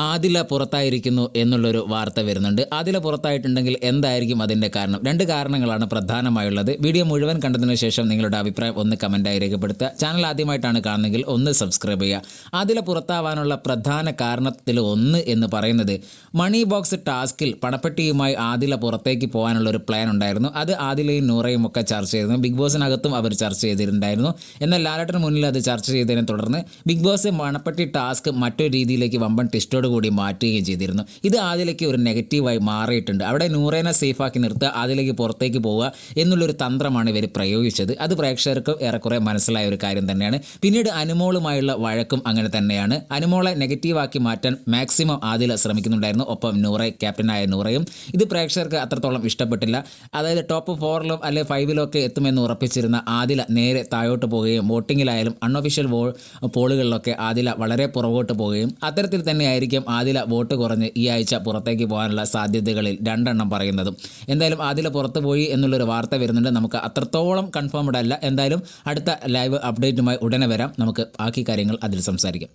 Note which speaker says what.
Speaker 1: ആദില പുറത്തായിരിക്കുന്നു എന്നുള്ളൊരു വാർത്ത വരുന്നുണ്ട്. ആദില പുറത്തായിട്ടുണ്ടെങ്കിൽ എന്തായിരിക്കും അതിൻ്റെ കാരണം? രണ്ട് കാരണങ്ങളാണ് പ്രധാനമായുള്ളത്. വീഡിയോ മുഴുവൻ കണ്ടതിന് ശേഷം നിങ്ങളുടെ അഭിപ്രായം ഒന്ന് കമൻറ്റായി രേഖപ്പെടുത്തുക. ചാനൽ ആദ്യമായിട്ടാണ് കാണുന്നതെങ്കിൽ ഒന്ന് സബ്സ്ക്രൈബ് ചെയ്യുക. ആദില പുറത്താവാനുള്ള പ്രധാന കാരണത്തിൽ ഒന്ന് എന്ന് പറയുന്നത് മണി ബോക്സ് ടാസ്കിൽ പണപ്പെട്ടിയുമായി ആദില പുറത്തേക്ക് പോകാനുള്ള ഒരു പ്ലാൻ ഉണ്ടായിരുന്നു. അത് ആദിലയും നൂറയും ഒക്കെ ചർച്ച ചെയ്തിരുന്നു. ബിഗ് ബോസിനകത്തും അവർ ചർച്ച ചെയ്തിട്ടുണ്ടായിരുന്നു. എന്നാൽ ലാലേട്ടന് മുന്നിൽ അത് ചർച്ച ചെയ്തതിനെ തുടർന്ന് ബിഗ് ബോസ് പണപ്പെട്ടി ടാസ്ക് മറ്റൊരു രീതിയിലേക്ക് വമ്പൻ ടിസ്റ്റോട് കൂടി മാറ്റുകയും ചെയ്തിരുന്നു. ഇത് ആദിലേക്ക് ഒരു നെഗറ്റീവായി മാറിയിട്ടുണ്ട്. അവിടെ നൂറേനെ സേഫാക്കി നിർത്തുക, ആദിലേക്ക് പുറത്തേക്ക് പോവുക എന്നുള്ളൊരു തന്ത്രമാണ് ഇവർ പ്രയോഗിച്ചത്. അത് പ്രേക്ഷകർക്ക് ഏറെക്കുറെ മനസ്സിലായ ഒരു കാര്യം തന്നെയാണ്. പിന്നീട് അനുമോളുമായുള്ള വഴക്കും അങ്ങനെ തന്നെയാണ്. അനുമോളെ നെഗറ്റീവാക്കി മാറ്റാൻ മാക്സിമം ആദില ശ്രമിക്കുന്നുണ്ടായിരുന്നു. ഒപ്പം ക്യാപ്റ്റനായ നൂറയും. ഇത് പ്രേക്ഷകർക്ക് അത്രത്തോളം ഇഷ്ടപ്പെട്ടില്ല. അതായത് ടോപ്പ് 4 അല്ലെങ്കിൽ 5 എത്തുമെന്ന് ഉറപ്പിച്ചിരുന്ന ആദില നേരെ താഴോട്ട് പോവുകയും വോട്ടിങ്ങിലായാലും അൺഒഫീഷ്യൽ പോളുകളിലൊക്കെ ആദില വളരെ പുറകോട്ട് പോവുകയും അത്തരത്തിൽ തന്നെയായിരിക്കും ആദില വോട്ട് കുറഞ്ഞ് ഈ ആഴ്ച പുറത്തേക്ക് പോകാനുള്ള സാധ്യതകളിൽ 2 പറയുന്നതും. എന്തായാലും ആദില പുറത്തു പോയി എന്നുള്ളൊരു വാർത്ത വരുന്നുണ്ട്. നമുക്ക് അത്രത്തോളം കൺഫേംഡ് അല്ല. എന്തായാലും അടുത്ത ലൈവ് അപ്ഡേറ്റുമായി ഉടനെ വരാം. നമുക്ക് ബാക്കി കാര്യങ്ങൾ അതിൽ സംസാരിക്കാം.